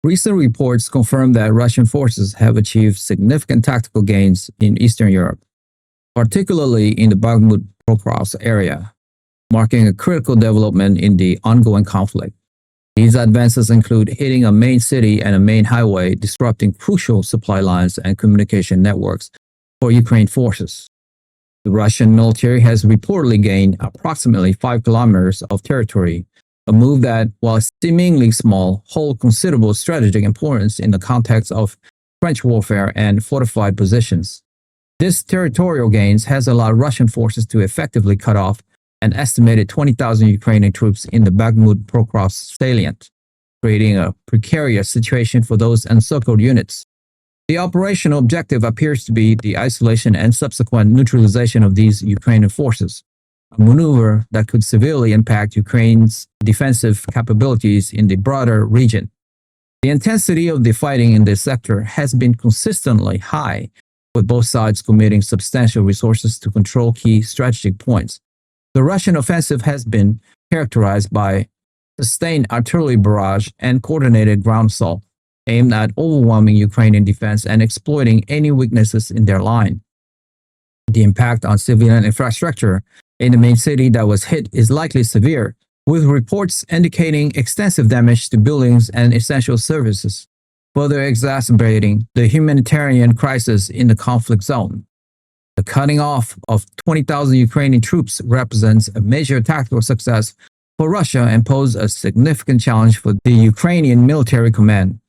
Recent reports confirm that Russian forces have achieved significant tactical gains in Eastern Europe, particularly in the Bakhmut-Pokrovsk area, marking a critical development in the ongoing conflict. These advances include hitting a main city and a main highway, disrupting crucial supply lines and communication networks for Ukraine forces. The Russian military has reportedly gained approximately 5 kilometers of territory, a move that, while seemingly small, holds considerable strategic importance in the context of trench warfare and fortified positions. This territorial gains has allowed Russian forces to effectively cut off an estimated 20,000 Ukrainian troops in the Bakhmut-Pokrovsk salient, creating a precarious situation for those encircled units. The operational objective appears to be the isolation and subsequent neutralization of these Ukrainian forces, a maneuver that could severely impact Ukraine's defensive capabilities in the broader region. The intensity of the fighting in this sector has been consistently high, with both sides committing substantial resources to control key strategic points. The Russian offensive has been characterized by sustained artillery barrage and coordinated ground assault, aimed at overwhelming Ukrainian defense and exploiting any weaknesses in their line. The impact on civilian infrastructure in the main city that was hit is likely severe, with reports indicating extensive damage to buildings and essential services, further exacerbating the humanitarian crisis in the conflict zone. The cutting off of 20,000 Ukrainian troops represents a major tactical success for Russia and poses a significant challenge for the Ukrainian military command.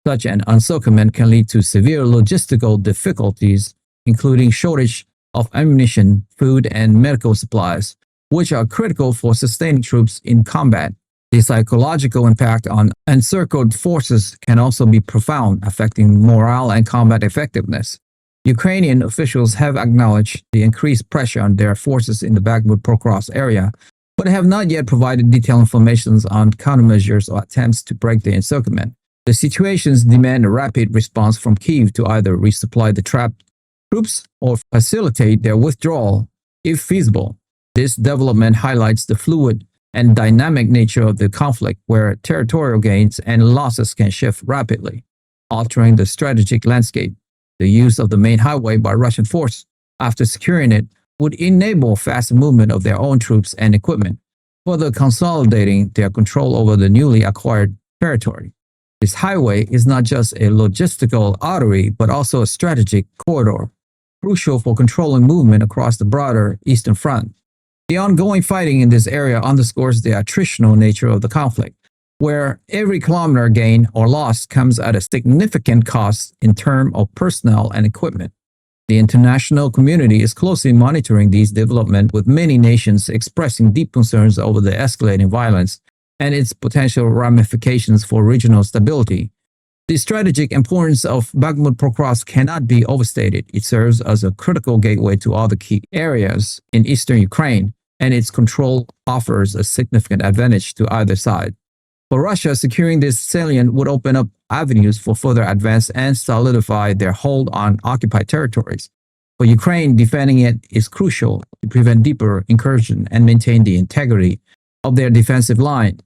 Such an encirclement can lead to severe logistical difficulties, including shortage of ammunition, food, and medical supplies, which are critical for sustaining troops in combat. The psychological impact on encircled forces can also be profound, affecting morale and combat effectiveness. Ukrainian officials have acknowledged the increased pressure on their forces in the Bakhmut-Pokrovsk area, but have not yet provided detailed information on countermeasures or attempts to break the encirclement. The situations demand a rapid response from Kyiv to either resupply the trapped troops or facilitate their withdrawal, if feasible. This development highlights the fluid and dynamic nature of the conflict, where territorial gains and losses can shift rapidly, altering the strategic landscape. The use of the main highway by Russian forces after securing it would enable fast movement of their own troops and equipment, further consolidating their control over the newly acquired territory. This highway is not just a logistical artery, but also a strategic corridor, crucial for controlling movement across the broader Eastern Front. The ongoing fighting in this area underscores the attritional nature of the conflict, where every kilometer gained or lost comes at a significant cost in terms of personnel and equipment. The international community is closely monitoring these developments, with many nations expressing deep concerns over the escalating violence and its potential ramifications for regional stability. The strategic importance of Bakhmut-Pokrovsk cannot be overstated. It serves as a critical gateway to other key areas in eastern Ukraine, and its control offers a significant advantage to either side. For Russia, securing this salient would open up avenues for further advance and solidify their hold on occupied territories. For Ukraine, defending it is crucial to prevent deeper incursion and maintain the integrity of their defensive line.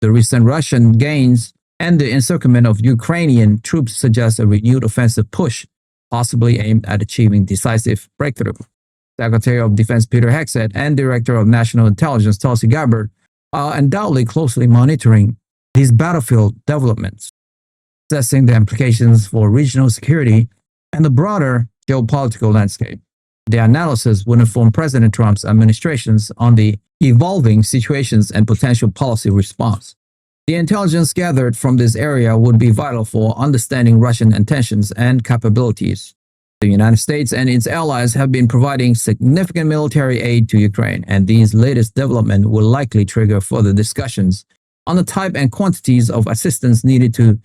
The recent Russian gains and the encirclement of Ukrainian troops suggest a renewed offensive push, possibly aimed at achieving decisive breakthrough. Secretary of Defense Peter Hegseth and Director of National Intelligence Tulsi Gabbard are undoubtedly closely monitoring these battlefield developments, assessing the implications for regional security and the broader geopolitical landscape. The analysis would inform President Trump's administrations on the evolving situations and potential policy response. The intelligence gathered from this area would be vital for understanding Russian intentions and capabilities. The United States and its allies have been providing significant military aid to Ukraine, and these latest developments will likely trigger further discussions on the type and quantities of assistance needed to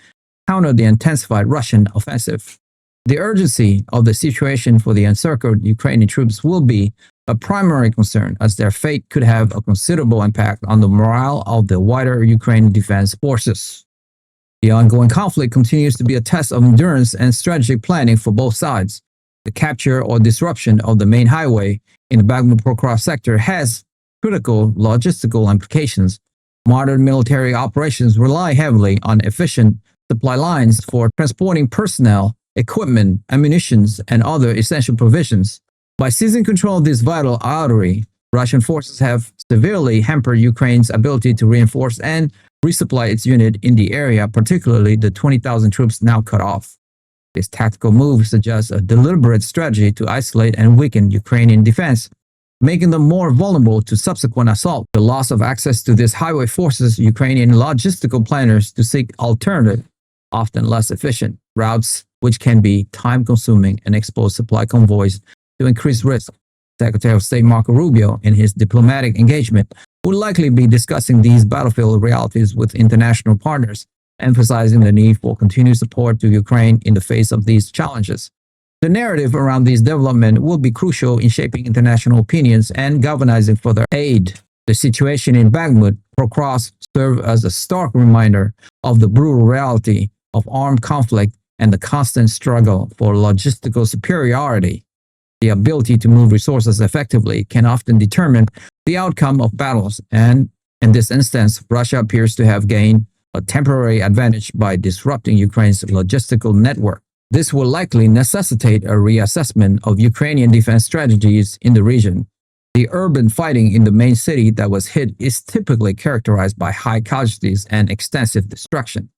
counter the intensified Russian offensive. The urgency of the situation for the encircled Ukrainian troops will be a primary concern, as their fate could have a considerable impact on the morale of the wider Ukrainian defense forces. The ongoing conflict continues to be a test of endurance and strategic planning for both sides. The capture or disruption of the main highway in the Bakhmut-Pokrovsk sector has critical logistical implications. Modern military operations rely heavily on efficient supply lines for transporting personnel, equipment, ammunition, and other essential provisions. By seizing control of this vital artery, Russian forces have severely hampered Ukraine's ability to reinforce and resupply its unit in the area, particularly the 20,000 troops now cut off. This tactical move suggests a deliberate strategy to isolate and weaken Ukrainian defense, making them more vulnerable to subsequent assault. The loss of access to these highway forces Ukrainian logistical planners to seek alternative, often less efficient, routes which can be time-consuming and expose supply convoys to increased risk. Secretary of State Marco Rubio, in his diplomatic engagement, would likely be discussing these battlefield realities with international partners, emphasizing the need for continued support to Ukraine in the face of these challenges. The narrative around these developments will be crucial in shaping international opinions and galvanizing further aid. The situation in Bakhmut-Pokrovsk serves as a stark reminder of the brutal reality of armed conflict and the constant struggle for logistical superiority. The ability to move resources effectively can often determine the outcome of battles, and in this instance, Russia appears to have gained a temporary advantage by disrupting Ukraine's logistical network. This will likely necessitate a reassessment of Ukrainian defense strategies in the region. The urban fighting in the main city that was hit is typically characterized by high casualties and extensive destruction.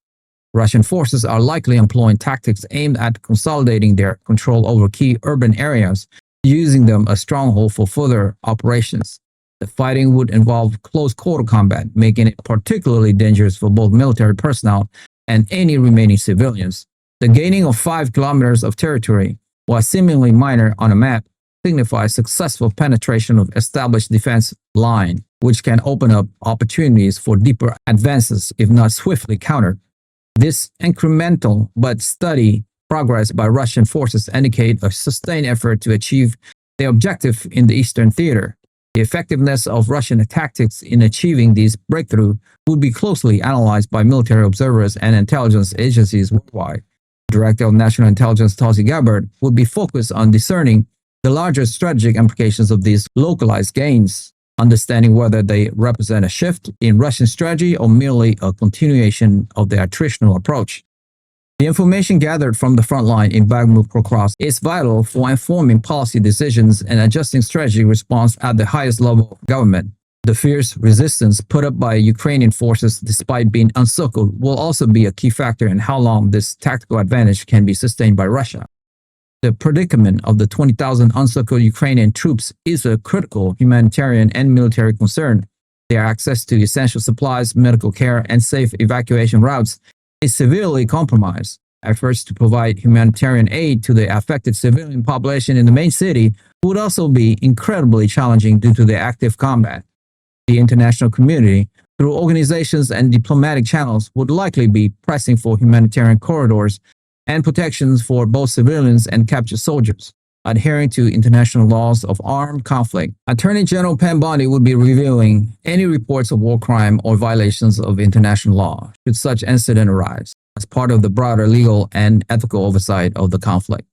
Russian forces are likely employing tactics aimed at consolidating their control over key urban areas, using them as stronghold for further operations. The fighting would involve close-quarter combat, making it particularly dangerous for both military personnel and any remaining civilians. The gaining of 5 kilometers of territory, while seemingly minor on a map, signifies successful penetration of established defense line, which can open up opportunities for deeper advances if not swiftly countered. This incremental but steady progress by Russian forces indicate a sustained effort to achieve their objective in the Eastern Theater. The effectiveness of Russian tactics in achieving these breakthroughs would be closely analyzed by military observers and intelligence agencies worldwide. Director of National Intelligence Tulsi Gabbard would be focused on discerning the larger strategic implications of these localized gains, understanding whether they represent a shift in Russian strategy or merely a continuation of the attritional approach. The information gathered from the front line in Bakhmut-Pokrovsk is vital for informing policy decisions and adjusting strategy response at the highest level of government. The fierce resistance put up by Ukrainian forces despite being encircled will also be a key factor in how long this tactical advantage can be sustained by Russia. The predicament of the 20,000 encircled Ukrainian troops is a critical humanitarian and military concern. Their access to essential supplies, medical care, and safe evacuation routes is severely compromised. Efforts to provide humanitarian aid to the affected civilian population in the main city would also be incredibly challenging due to the active combat. The international community, through organizations and diplomatic channels, would likely be pressing for humanitarian corridors and protections for both civilians and captured soldiers, adhering to international laws of armed conflict. Attorney General Pam Bondi would be reviewing any reports of war crime or violations of international law should such incident arise, as part of the broader legal and ethical oversight of the conflict.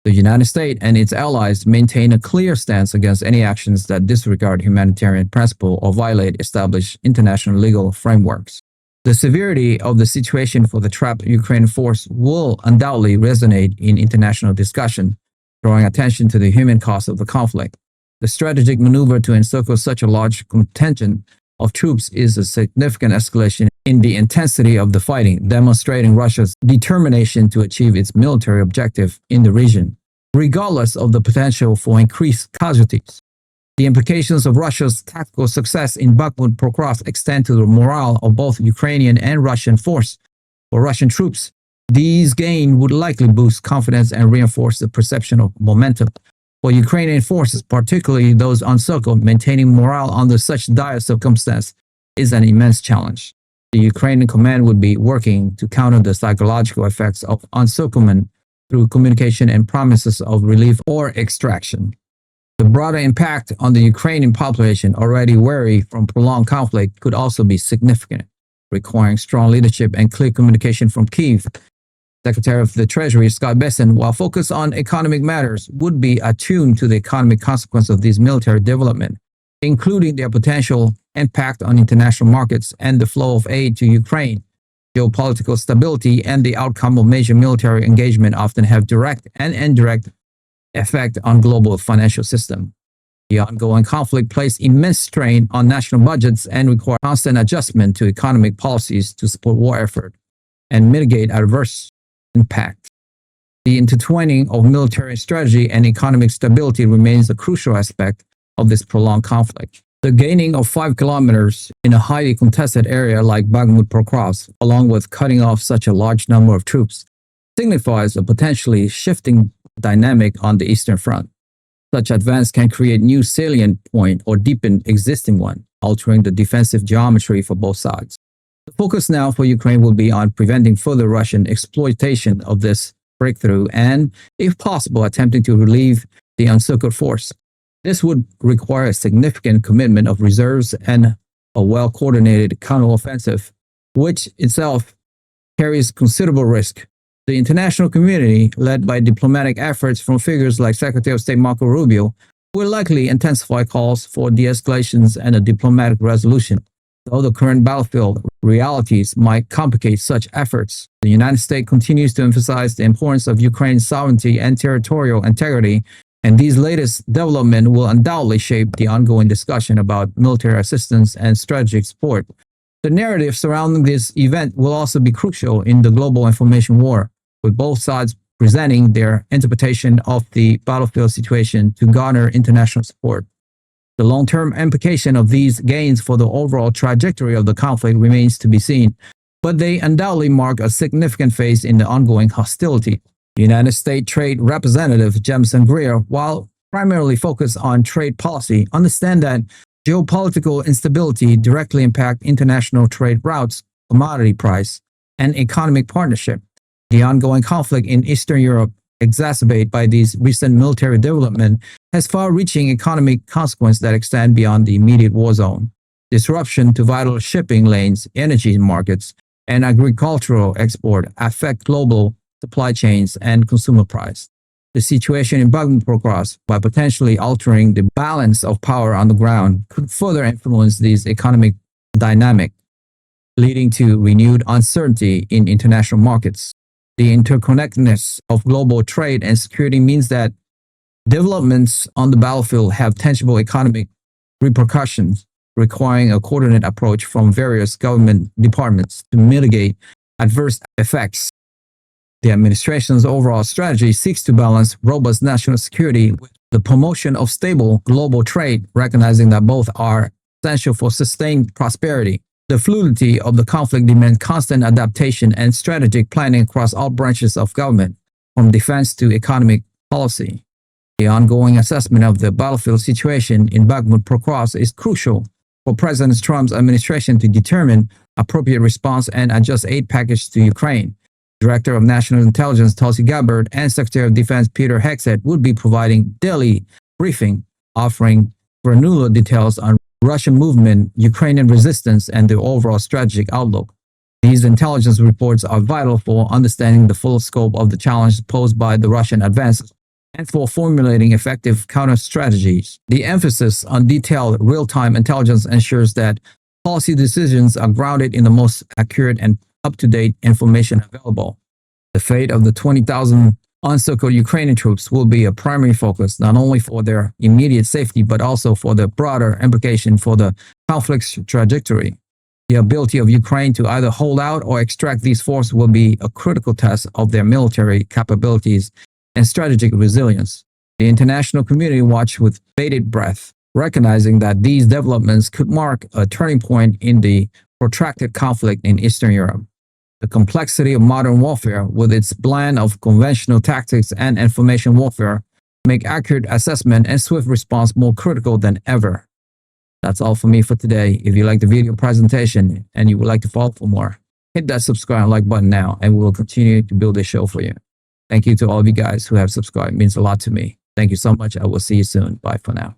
The United States and its allies maintain a clear stance against any actions that disregard humanitarian principle or violate established international legal frameworks. The severity of the situation for the trapped Ukrainian force will undoubtedly resonate in international discussion, drawing attention to the human cost of the conflict. The strategic maneuver to encircle such a large contingent of troops is a significant escalation in the intensity of the fighting, demonstrating Russia's determination to achieve its military objective in the region, regardless of the potential for increased casualties. The implications of Russia's tactical success in Bakhmut-Pokrovsk extend to the morale of both Ukrainian and Russian force. For Russian troops, these gains would likely boost confidence and reinforce the perception of momentum. For Ukrainian forces, particularly those encircled, maintaining morale under such dire circumstances is an immense challenge. The Ukrainian command would be working to counter the psychological effects of encirclement through communication and promises of relief or extraction. The broader impact on the Ukrainian population, already wary from prolonged conflict, could also be significant, requiring strong leadership and clear communication from Kyiv. Secretary of the Treasury Scott Bessent, while focused on economic matters, would be attuned to the economic consequence of these military development, including their potential impact on international markets and the flow of aid to Ukraine. geopolitical stability and the outcome of major military engagement often have direct and indirect effect on global financial system. The ongoing conflict places immense strain on national budgets and requires constant adjustment to economic policies to support war effort and mitigate adverse impact. The intertwining of military strategy and economic stability remains a crucial aspect of this prolonged conflict. The gaining of 5 kilometers in a highly contested area like Bakhmut-Pokrovsk, along with cutting off such a large number of troops, signifies a potentially shifting dynamic on the Eastern Front. Such advance can create new salient point or deepen existing one, altering the defensive geometry for both sides. The focus now for Ukraine will be on preventing further Russian exploitation of this breakthrough and, if possible, attempting to relieve the encircled force. This would require a significant commitment of reserves and a well-coordinated counteroffensive, which itself carries considerable risk. The international community, led by diplomatic efforts from figures like Secretary of State Marco Rubio, will likely intensify calls for de-escalations and a diplomatic resolution. Though the current battlefield realities might complicate such efforts, the United States continues to emphasize the importance of Ukraine's sovereignty and territorial integrity, and these latest developments will undoubtedly shape the ongoing discussion about military assistance and strategic support. The narrative surrounding this event will also be crucial in the global information war, with both sides presenting their interpretation of the battlefield situation to garner international support. The long-term implication of these gains for the overall trajectory of the conflict remains to be seen, but they undoubtedly mark a significant phase in the ongoing hostility. United States Trade Representative Jameson Greer, while primarily focused on trade policy, understand that geopolitical instability directly impacts international trade routes, commodity price, and economic partnership. The ongoing conflict in Eastern Europe, exacerbated by these recent military developments, has far-reaching economic consequences that extend beyond the immediate war zone. Disruption to vital shipping lanes, energy markets, and agricultural export affect global supply chains and consumer price. The situation in Bakhmut-Pokrovsk, by potentially altering the balance of power on the ground, could further influence these economic dynamics, leading to renewed uncertainty in international markets. The interconnectedness of global trade and security means that developments on the battlefield have tangible economic repercussions, requiring a coordinated approach from various government departments to mitigate adverse effects. The administration's overall strategy seeks to balance robust national security with the promotion of stable global trade, recognizing that both are essential for sustained prosperity. The fluidity of the conflict demands constant adaptation and strategic planning across all branches of government, from defense to economic policy. The ongoing assessment of the battlefield situation in Bakhmut-Pokrovsk is crucial for President Trump's administration to determine appropriate response and adjust aid package to Ukraine. Director of National Intelligence Tulsi Gabbard and Secretary of Defense Peter Hegseth would be providing daily briefing, offering granular details on Russian movement, Ukrainian resistance, and the overall strategic outlook. These intelligence reports are vital for understanding the full scope of the challenge posed by the Russian advances and for formulating effective counter strategies. The emphasis on detailed real-time intelligence ensures that policy decisions are grounded in the most accurate and up-to-date information available. The fate of the 20,000 encircled Ukrainian troops will be a primary focus, not only for their immediate safety, but also for the broader implication for the conflict's trajectory. The ability of Ukraine to either hold out or extract these forces will be a critical test of their military capabilities and strategic resilience. The international community watched with bated breath, recognizing that these developments could mark a turning point in the protracted conflict in Eastern Europe. The complexity of modern warfare, with its blend of conventional tactics and information warfare, make accurate assessment and swift response more critical than ever. That's all for me for today. If you like the video presentation and you would like to follow for more, hit that subscribe and like button now, and we will continue to build this show for you. Thank you to all of you guys who have subscribed. It means a lot to me. Thank you so much. I will see you soon. Bye for now.